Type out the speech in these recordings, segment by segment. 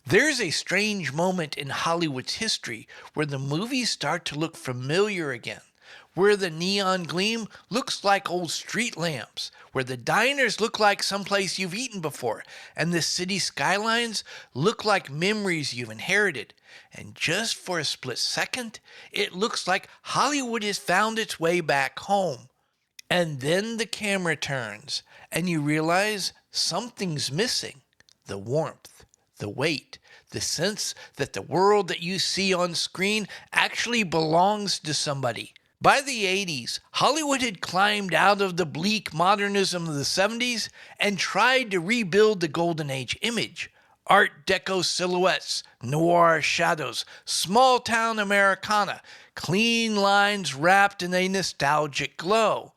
There's a strange moment in Hollywood's history where the movies start to look familiar again, where the neon gleam looks like old street lamps, where the diners look like someplace you've eaten before, and the city skylines look like memories you've inherited. And just for a split second, it looks like Hollywood has found its way back home. And then the camera turns, and you realize something's missing. The warmth, the weight, the sense that the world that you see on screen actually belongs to somebody. By the 80s, Hollywood had climbed out of the bleak modernism of the 70s and tried to rebuild the Golden Age image. Art Deco silhouettes, noir shadows, small town Americana, clean lines wrapped in a nostalgic glow.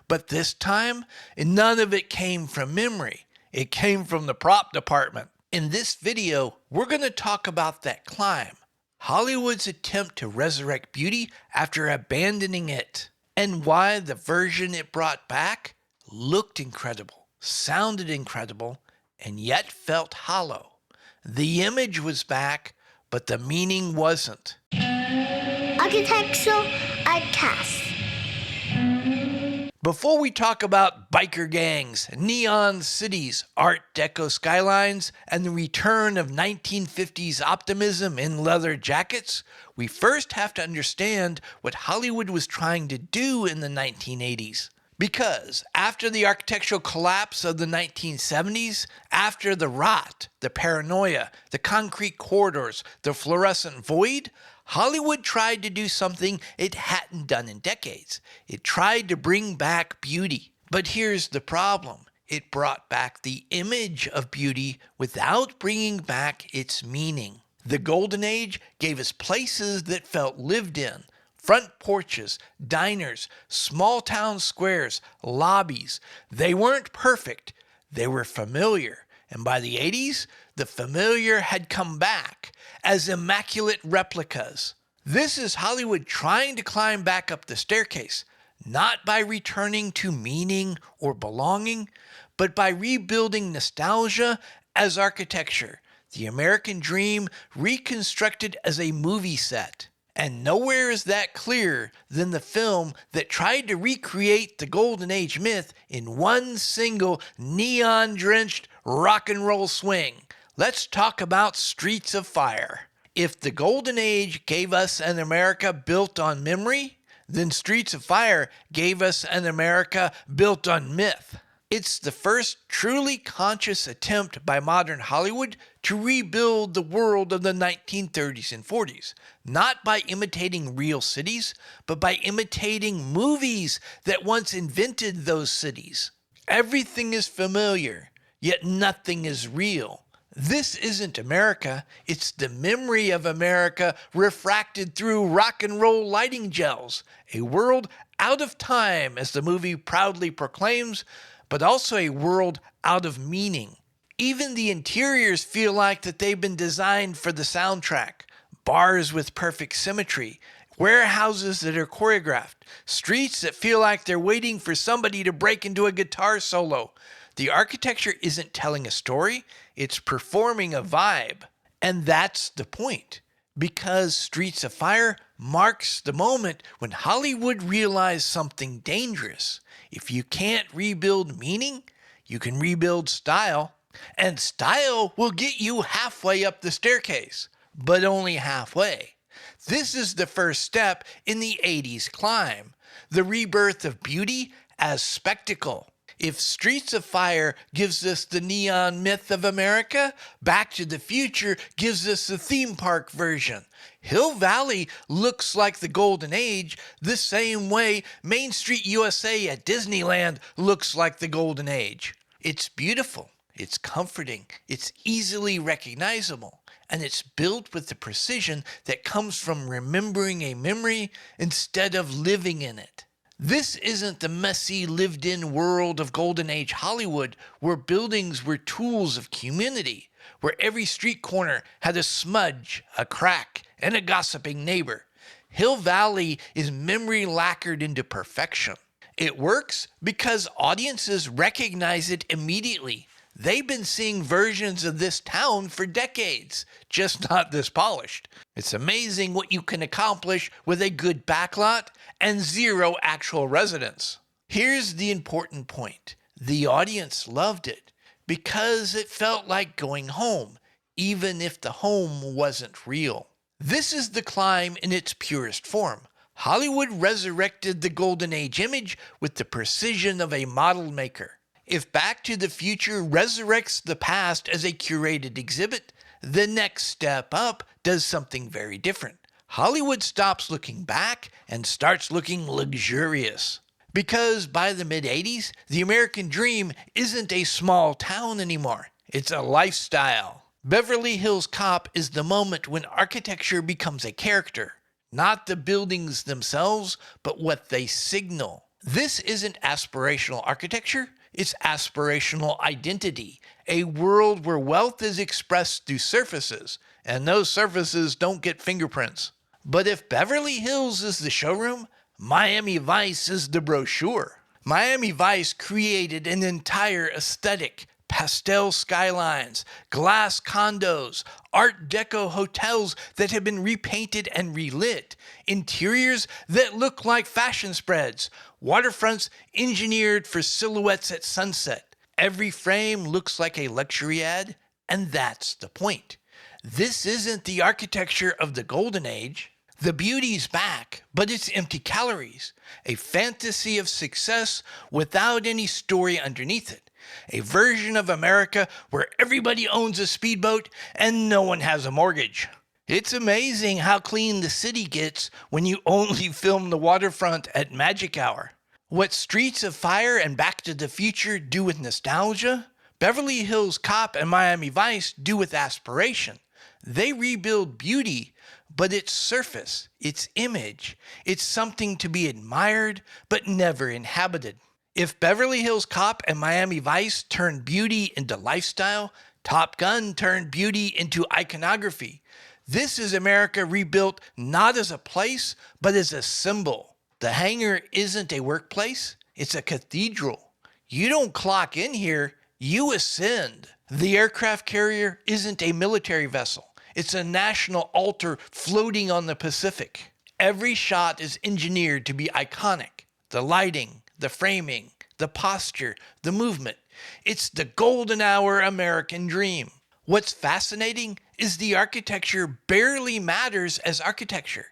But this time, none of it came from memory. It came from the prop department. In this video, we're going to talk about that climb, Hollywood's attempt to resurrect beauty after abandoning it, and why the version it brought back looked incredible, sounded incredible, and yet felt hollow. The image was back, but the meaning wasn't. Architectural Outcast. Before we talk about biker gangs, neon cities, Art Deco skylines, and the return of 1950s optimism in leather jackets, we first have to understand what Hollywood was trying to do in the 1980s. Because after the architectural collapse of the 1970s, after the rot, the paranoia, the concrete corridors, the fluorescent void, Hollywood tried to do something it hadn't done in decades. It tried to bring back beauty. But here's the problem. It brought back the image of beauty without bringing back its meaning. The Golden Age gave us places that felt lived in. Front porches, diners, small town squares, lobbies. They weren't perfect. They were familiar. And by the 80s, the familiar had come back as immaculate replicas. This is Hollywood trying to climb back up the staircase, not by returning to meaning or belonging, but by rebuilding nostalgia as architecture, the American dream reconstructed as a movie set. And nowhere is that clearer than the film that tried to recreate the Golden Age myth in one single neon-drenched rock and roll swing. Let's talk about Streets of Fire. If the Golden Age gave us an America built on memory, then Streets of Fire gave us an America built on myth. It's the first truly conscious attempt by modern Hollywood to rebuild the world of the 1930s and 40s, not by imitating real cities, but by imitating movies that once invented those cities. Everything is familiar, yet nothing is real. This isn't America, it's the memory of America refracted through rock and roll lighting gels, a world out of time, as the movie proudly proclaims, but also a world out of meaning. Even the interiors feel like that they've been designed for the soundtrack. Bars with perfect symmetry, warehouses that are choreographed, streets that feel like they're waiting for somebody to break into a guitar solo. The architecture isn't telling a story, it's performing a vibe. And that's the point. Because Streets of Fire marks the moment when Hollywood realized something dangerous. If you can't rebuild meaning, you can rebuild style. And style will get you halfway up the staircase, but only halfway. This is the first step in the 80s climb, the rebirth of beauty as spectacle. If Streets of Fire gives us the neon myth of America, Back to the Future gives us the theme park version. Hill Valley looks like the Golden Age the same way Main Street USA at Disneyland looks like the Golden Age. It's beautiful, it's comforting, it's easily recognizable, and it's built with the precision that comes from remembering a memory instead of living in it. This isn't the messy, lived-in world of Golden Age Hollywood, where buildings were tools of community, where every street corner had a smudge, a crack, and a gossiping neighbor. Hill Valley is memory lacquered into perfection. It works because audiences recognize it immediately. They've been seeing versions of this town for decades, just not this polished. It's amazing what you can accomplish with a good backlot and zero actual residents. Here's the important point. The audience loved it because it felt like going home, even if the home wasn't real. This is the climb in its purest form. Hollywood resurrected the Golden Age image with the precision of a model maker. If Back to the Future resurrects the past as a curated exhibit, the next step up does something very different. Hollywood stops looking back and starts looking luxurious. Because by the mid-80s, the American dream isn't a small town anymore. It's a lifestyle. Beverly Hills Cop is the moment when architecture becomes a character. Not the buildings themselves, but what they signal. This isn't aspirational architecture, it's aspirational identity. A world where wealth is expressed through surfaces, and those surfaces don't get fingerprints. But if Beverly Hills is the showroom, Miami Vice is the brochure. Miami Vice created an entire aesthetic. Pastel skylines, glass condos, Art Deco hotels that have been repainted and relit, interiors that look like fashion spreads, waterfronts engineered for silhouettes at sunset. Every frame looks like a luxury ad, and that's the point. This isn't the architecture of the Golden Age. The beauty's back, but it's empty calories. A fantasy of success without any story underneath it. A version of America where everybody owns a speedboat and no one has a mortgage. It's amazing how clean the city gets when you only film the waterfront at magic hour. What Streets of Fire and Back to the Future do with nostalgia, Beverly Hills Cop and Miami Vice do with aspiration. They rebuild beauty, but its surface, its image, it's something to be admired but never inhabited. If Beverly Hills Cop and Miami Vice turned beauty into lifestyle, Top Gun turned beauty into iconography. This is America rebuilt not as a place, but as a symbol. The hangar isn't a workplace, it's a cathedral. You don't clock in here, you ascend. The aircraft carrier isn't a military vessel. It's a national altar floating on the Pacific. Every shot is engineered to be iconic. The lighting, the framing, the posture, the movement. It's the golden hour American dream. What's fascinating is the architecture barely matters as architecture.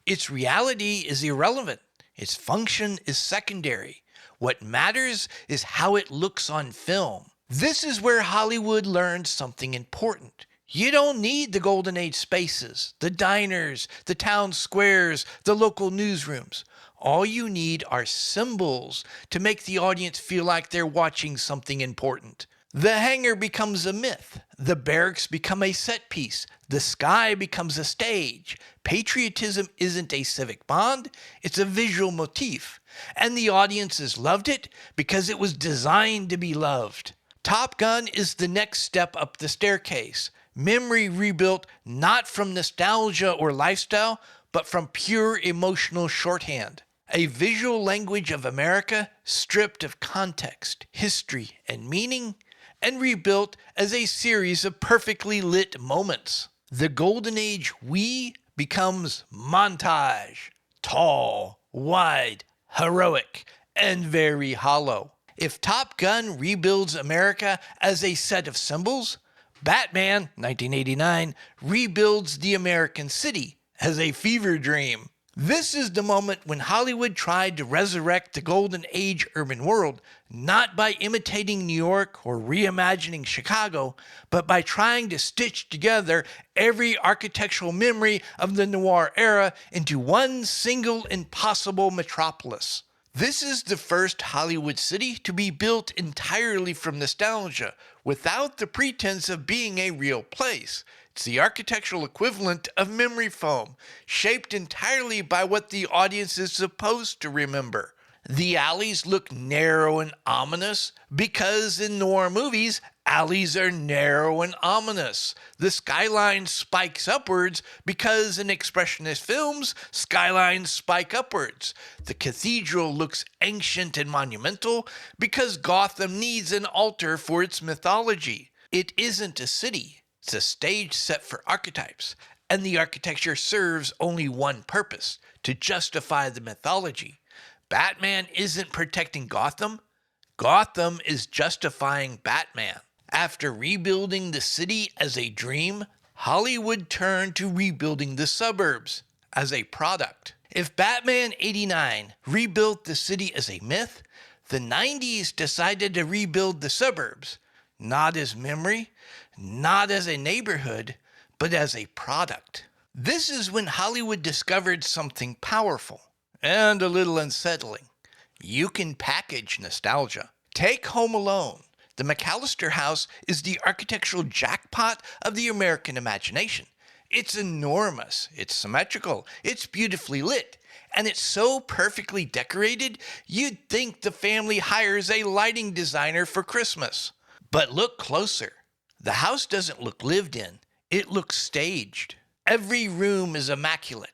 Its reality is irrelevant. Its function is secondary. What matters is how it looks on film. This is where Hollywood learned something important. You don't need the Golden Age spaces, the diners, the town squares, the local newsrooms. All you need are symbols to make the audience feel like they're watching something important. The hangar becomes a myth. The barracks become a set piece. The sky becomes a stage. Patriotism isn't a civic bond, it's a visual motif. And the audiences loved it because it was designed to be loved. Top Gun is the next step up the staircase. Memory rebuilt not from nostalgia or lifestyle, but from pure emotional shorthand. A visual language of America stripped of context, history, and meaning, and rebuilt as a series of perfectly lit moments. The Golden Age we becomes montage, tall, wide, heroic, and very hollow. If Top Gun rebuilds America as a set of symbols, Batman, 1989, rebuilds the American city as a fever dream. This is the moment when Hollywood tried to resurrect the Golden Age urban world, not by imitating New York or reimagining Chicago, but by trying to stitch together every architectural memory of the noir era into one single impossible metropolis. This is the first Hollywood city to be built entirely from nostalgia, without the pretense of being a real place. It's the architectural equivalent of memory foam, shaped entirely by what the audience is supposed to remember. The alleys look narrow and ominous because in noir movies, alleys are narrow and ominous. The skyline spikes upwards because in expressionist films, skylines spike upwards. The cathedral looks ancient and monumental because Gotham needs an altar for its mythology. It isn't a city, it's a stage set for archetypes, and the architecture serves only one purpose, to justify the mythology. Batman isn't protecting Gotham. Gotham is justifying Batman. After rebuilding the city as a dream, Hollywood turned to rebuilding the suburbs as a product. If Batman 89 rebuilt the city as a myth, the 90s decided to rebuild the suburbs, not as memory, not as a neighborhood, but as a product. This is when Hollywood discovered something powerful and a little unsettling. You can package nostalgia. Take Home Alone. The McAllister house is the architectural jackpot of the American imagination. It's enormous, it's symmetrical, it's beautifully lit, and it's so perfectly decorated, you'd think the family hires a lighting designer for Christmas. But look closer. The house doesn't look lived in, it looks staged. Every room is immaculate.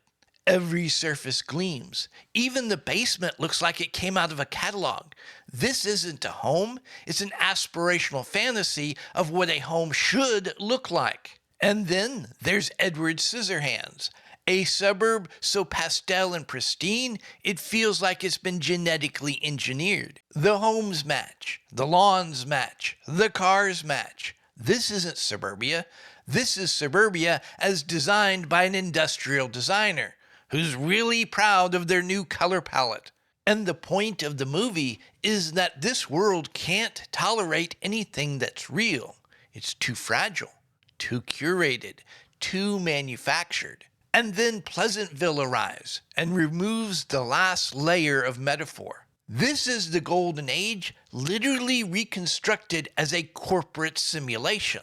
Every surface gleams. Even the basement looks like it came out of a catalog. This isn't a home, it's an aspirational fantasy of what a home should look like. And then there's Edward Scissorhands, a suburb so pastel and pristine, it feels like it's been genetically engineered. The homes match, the lawns match, the cars match. This isn't suburbia. This is suburbia as designed by an industrial designer who's really proud of their new color palette. And the point of the movie is that this world can't tolerate anything that's real. It's too fragile, too curated, too manufactured. And then Pleasantville arrives and removes the last layer of metaphor. This is the Golden Age literally reconstructed as a corporate simulation.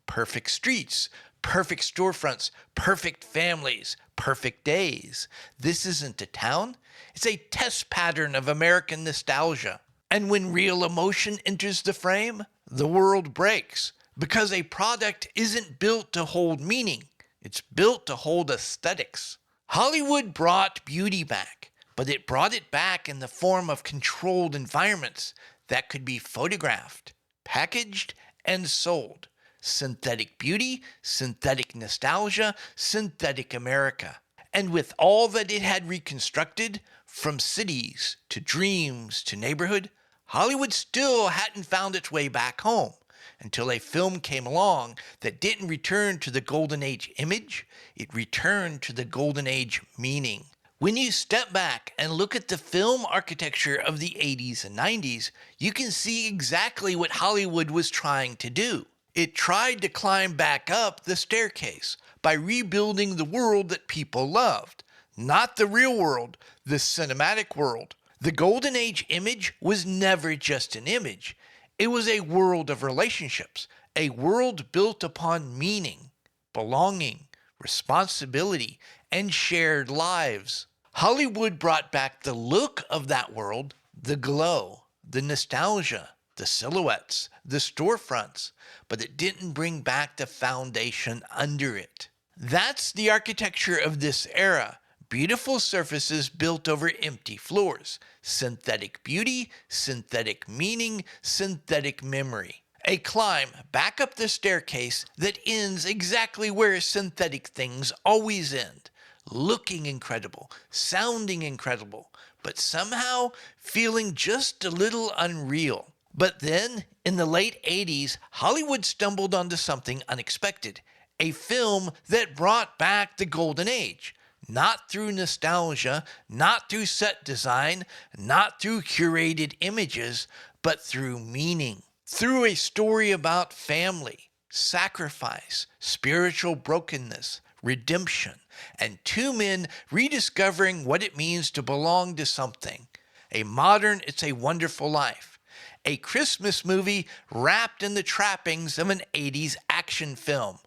Perfect streets, perfect storefronts, perfect families, perfect days. This isn't a town. It's a test pattern of American nostalgia. And when real emotion enters the frame, the world breaks because a product isn't built to hold meaning. It's built to hold aesthetics. Hollywood brought beauty back, but it brought it back in the form of controlled environments that could be photographed, packaged, and sold. Synthetic beauty, synthetic nostalgia, synthetic America. And with all that it had reconstructed, from cities to dreams to neighborhood, Hollywood still hadn't found its way back home until a film came along that didn't return to the Golden Age image, it returned to the Golden Age meaning. When you step back and look at the film architecture of the 80s and 90s, you can see exactly what Hollywood was trying to do. It tried to climb back up the staircase by rebuilding the world that people loved. Not the real world, the cinematic world. The Golden Age image was never just an image. It was a world of relationships, a world built upon meaning, belonging, responsibility, and shared lives. Hollywood brought back the look of that world, the glow, the nostalgia, the silhouettes, the storefronts, but it didn't bring back the foundation under it. That's the architecture of this era. Beautiful surfaces built over empty floors. Synthetic beauty, synthetic meaning, synthetic memory. A climb back up the staircase that ends exactly where synthetic things always end. Looking incredible, sounding incredible, but somehow feeling just a little unreal. But then, in the late 80s, Hollywood stumbled onto something unexpected. A film that brought back the Golden Age. Not through nostalgia, not through set design, not through curated images, but through meaning. Through a story about family, sacrifice, spiritual brokenness, redemption, and two men rediscovering what it means to belong to something. A modern It's a Wonderful Life. A Christmas movie wrapped in the trappings of an 80s action film.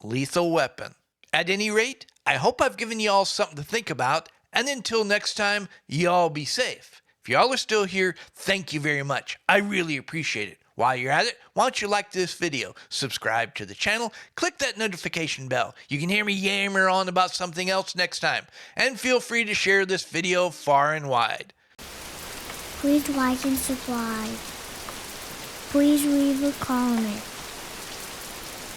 Lethal Weapon. At any rate, I hope I've given you all something to think about, and until next time, y'all be safe. If y'all are still here, thank you very much. I really appreciate it. While you're at it, why don't you like this video, subscribe to the channel, click that notification bell. You can hear me yammer on about something else next time. And feel free to share this video far and wide. Please like and subscribe. Please leave a comment.